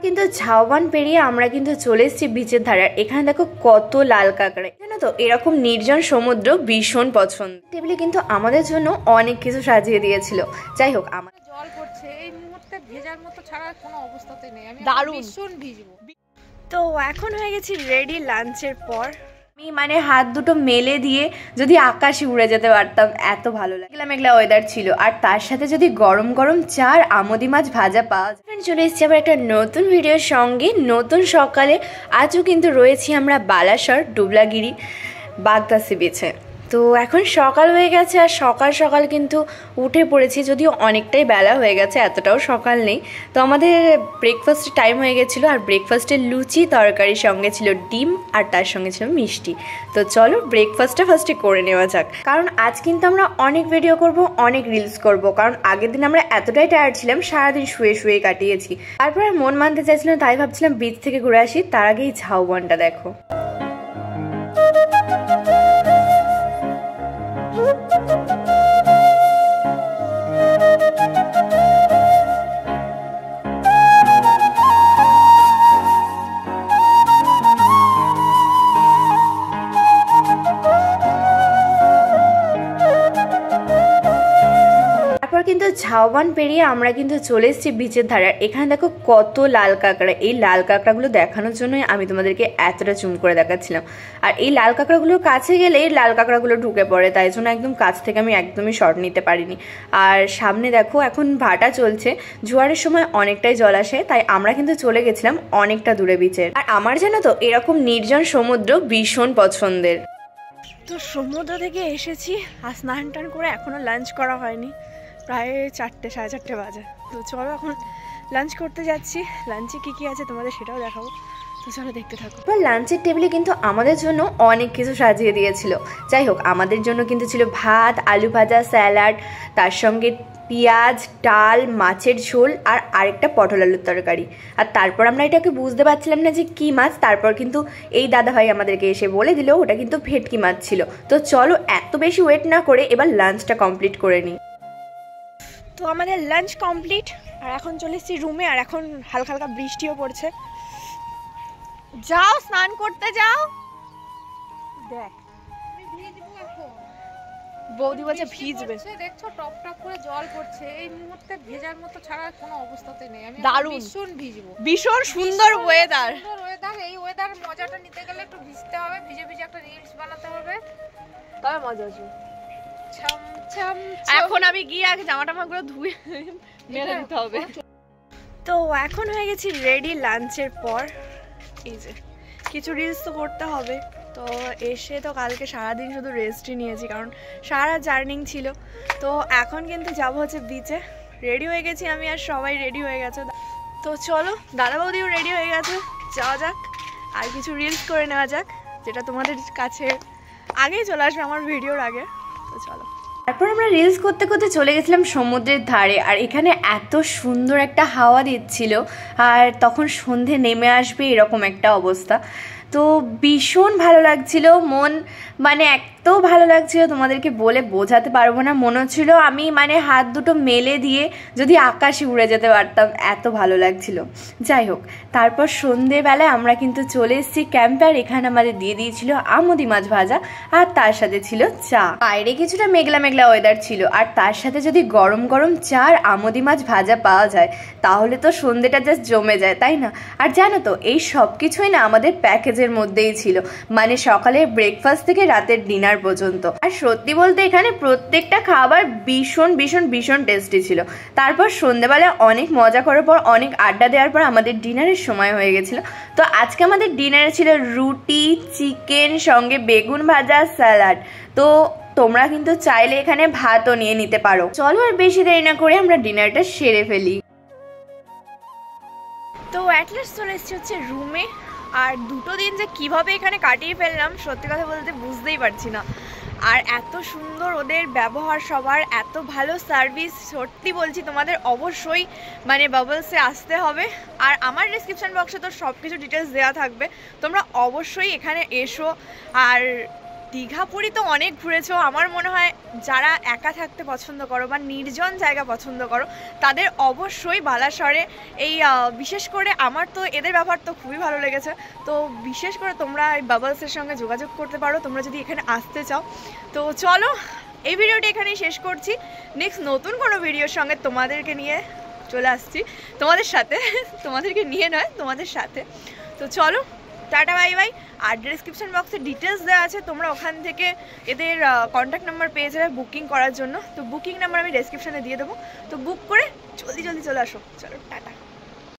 কিন্তু ঝাউবন পেরিয়ে আমরা কিন্তু চলে এসেছি বিচের ধারে। এখানে দেখো কত লাল কাঁকড়া, জানো তো এরকম নির্জন সমুদ্র ভীষণ পছন্দ। টেবিলে কিন্তু আমাদের জন্য অনেক কিছু সাজিয়ে দিয়েছিল। যাই হোক, আমার জল পড়ছে এই মুহূর্তে, ভেজার মতো ছাড়া কোনো অবস্থাতে নেই, আমি ভীষণ ভিজবো। তো এখন হয়ে গেছি রেডি লাঞ্চের পর। আমি মানে হাত দুটো মেলে দিয়ে যদি আকাশে উড়ে যেতে পারতাম, এত ভালো লাগে। মেঘলা মেঘলা ওয়েদার ছিল, আর তার সাথে যদি গরম গরম চা আর আমুদি মাছ ভাজা পাওয়া যায়। চলে এসেছি আবার একটা নতুন ভিডিওর সঙ্গে, নতুন সকালে। আজও কিন্তু রয়েছি আমরা বালাসর ডুবলাগিরি বাগদা সি বিচে। তো এখন সকাল হয়ে গেছে, আর সকাল সকাল কিন্তু উঠে পড়েছি, যদিও অনেকটাই বেলা হয়ে গেছে, এতটাও সকাল নেই। তো আমাদের ব্রেকফাস্টের টাইম হয়ে গেছিলো, আর ব্রেকফাস্টের লুচি তরকারির সঙ্গে ছিল ডিম, আর তার সঙ্গে ছিল মিষ্টি। তো চলো ব্রেকফাস্টটা ফার্স্টে করে নেওয়া যাক, কারণ আজ কিন্তু আমরা অনেক ভিডিও করব, অনেক রিলস করব। কারণ আগের দিন আমরা এতটাই টায়ার্ড ছিলাম, সারাদিন শুয়ে শুয়ে কাটিয়েছি। তারপরে মন মানতে চাইছিলাম, তাই ভাবছিলাম বিচ থেকে ঘুরে আসি। তার আগেই ঝাউবনটা দেখো। কিন্তু ঝাউবন পেরিয়ে আমরা কিন্তু চলে এসেছি বিচের ধারে। এখানে দেখো কত লাল কাঁকড়া। এই লাল কাঁকড়াগুলো দেখানোর জন্যই আমি তোমাদেরকে এতটা জুম করে দেখাচ্ছিলাম। আর এই লাল কাঁকড়াগুলোর কাছে গেলে এই লাল কাঁকড়াগুলো ঢুকে পড়ে, তাই জন্য একদম কাছ থেকে আমি একদমই শর্ট নিতে পারিনি। আর সামনে দেখো এখন ভাটা চলছে, জোয়ারের সময় অনেকটাই জল আসে, তাই আমরা কিন্তু চলে গেছিলাম অনেকটা দূরে বিচের। আর আমার জানো তো এরকম নির্জন সমুদ্র ভীষণ পছন্দের। তো সমুদ্র থেকে এসেছি, আর স্নান টান করে এখনো লাঞ্চ করা হয়নি, প্রায় 4টে সাড়ে 4টে বাজে। তো চলো এখন লাঞ্চ করতে যাচ্ছি। লাঞ্চে কী কী আছে তোমাদের সেটাও দেখাবো, তো চলো দেখতে থাকো। লাঞ্চের টেবিলে কিন্তু আমাদের জন্য অনেক কিছু সাজিয়ে দিয়েছিল। যাই হোক, আমাদের জন্য কিন্তু ছিল ভাত, আলু ভাজা, স্যালাড, তার সঙ্গে পেঁয়াজ, ডাল, মাছের ঝোল, আর আরেকটা পটল আলুর তরকারি। আর তারপর আমরা এটাকে বুঝতে পারছিলাম না যে কী মাছ। তারপর কিন্তু এই দাদাভাই আমাদেরকে এসে বলে দিল ওটা কিন্তু ভেটকি মাছ ছিল। তো চলো এত বেশি ওয়েট না করে এবার লাঞ্চটা কমপ্লিট করে নিই। তো আমাদের লাঞ্চ কমপ্লিট, আর এখন চলে এসেছি রুমে। আর এখন হালকা হালকা বৃষ্টিও পড়ছে। যাও স্নান করতে যাও। দেখ বৌদি বলছে ভিজবে, দেখছো টপ টপ করে জল পড়ছে এই মুহূর্তে, ভেজার মতো ছাড়া কোনো অবস্থাতে নেই, আমি ভীষণ ভিজবো। ভীষণ সুন্দর ওয়েদার। এই ওয়েদারের মজাটা নিতে গেলে একটু ভিজতে হবে, ভিজে ভিজে একটা রিলস বানাতে হবে, তবে মজা আসবে। এখন আমি গিয়ে আগে জামা টামাগুলো ধুয়ে মেলে দিতে হবে। তো এখন হয়ে গেছি রেডি লাঞ্চের পর। এই যে কিছু রিলস তো করতে হবে। তো এসে তো কালকে সারাদিন শুধু রেস্টই নিয়েছি, কারণ সারা জার্নিং ছিল। তো এখন কিন্তু যাবো হচ্ছে বিচে। রেডি হয়ে গেছি আমি, আর সবাই রেডি হয়ে গেছে। তো চলো, দাদা বৌদিও রেডি হয়ে গেছে, যাওয়া যাক আর কিছু রিলস করে নেওয়া যাক, যেটা তোমাদের কাছে আগেই চলে আসবে আমার ভিডিওর আগে। তো চলো। তারপর আমরা রিলস করতে করতে চলে গেছিলাম সমুদ্রের ধারে। আর এখানে এত সুন্দর একটা হাওয়া দিচ্ছিল, আর তখন সন্ধে নেমে আসবে এরকম একটা অবস্থা। তো ভীষণ ভালো লাগছিল, মন মানে এত ভালো লাগছিল তোমাদেরকে বলে বোঝাতে পারবো না। মনে হচ্ছিল আমি মানে হাত দুটো মেলে দিয়ে যদি আকাশে উড়ে যেতে পারতাম, এত ভালো লাগছিল। যাই হোক, তারপর সন্ধ্যেবেলায় আমরা কিন্তু চলে এসেছি ক্যাম্পে। আর এখানে আমাদের দিয়ে দিয়েছিল আমুদি মাছ ভাজা, আর তার সাথে ছিল চা। বাইরে কিছুটা মেঘলা মেঘলা ওয়েদার ছিল, আর তার সাথে যদি গরম গরম চা আর আমুদি মাছ ভাজা পাওয়া যায়, তাহলে তো সন্ধ্যেটা জাস্ট জমে যায়, তাই না? আর জানো তো এই সব কিছুই না আমাদের প্যাকেজের মধ্যেই ছিল, মানে সকালের ব্রেকফাস্ট থেকে রাতের ডিনার পর্যন্ত। আর সত্যি বলতে এখানে প্রত্যেকটা খাবার ভীষণ ভীষণ ভীষণ টেস্টি ছিল। তারপর সন্ধ্যেবেলায় অনেক মজা করার পর, অনেক আড্ডা দেওয়ার পর আমাদের ডিনারের সময় হয়ে গেছিল। তো আজকে আমাদের ডিনারে ছিল রুটি, চিকেন, সঙ্গে বেগুন ভাজা, স্যালাড। তো তোমরা কিন্তু চাইলে এখানে ভাতও নিয়ে নিতে পারো। চলো আর বেশি দেরি না করে আমরা ডিনারটা সেরে ফেলি। তো অ্যাটলিস্ট চলে এসেছি হচ্ছে রুমে। আর দুটো দিন যে কিভাবে এখানে কাটিয়ে ফেললাম সত্যি কথা বলতে বুঝতেই পারছি না। আর এত সুন্দর ওদের ব্যবহার, সবার এত ভালো সার্ভিস। সত্যি বলছি তোমাদের অবশ্যই মানে বাবলসে আসতে হবে। আর আমার ডেসক্রিপশন বক্সে তো সব কিছু ডিটেলস দেওয়া থাকবে, তোমরা অবশ্যই এখানে এসো। আর দীঘা পুরী তো অনেক ঘুরেছো, আমার মনে হয় যারা একা থাকতে পছন্দ করো বা নির্জন জায়গা পছন্দ করো তাদের অবশ্যই বালাসরে এই বিশেষ করে আমার তো এদের ব্যাপার তো খুবই ভালো লেগেছে। তো বিশেষ করে তোমরা এই বাবলসের সঙ্গে যোগাযোগ করতে পারো তোমরা যদি এখানে আসতে চাও। তো চলো এই ভিডিওটি এখানেই শেষ করছি, নেক্সট নতুন কোনো ভিডিওর সঙ্গে তোমাদেরকে নিয়ে চলে আসছি, তোমাদের সাথে, তোমাদেরকে নিয়ে নয় তোমাদের সাথে। তো চলো টাটা বাই বাই। আর ডেসক্রিপশন বক্সে ডিটেলস দেওয়া আছে, তোমরা ওখান থেকে এদের কন্ট্যাক্ট নাম্বার পেয়ে যাবে বুকিং করার জন্য। তো বুকিং নাম্বার আমি ডেসক্রিপশনে দিয়ে দেবো, তো বুক করে জলদি জলদি চলে আসো। চলো টাটা।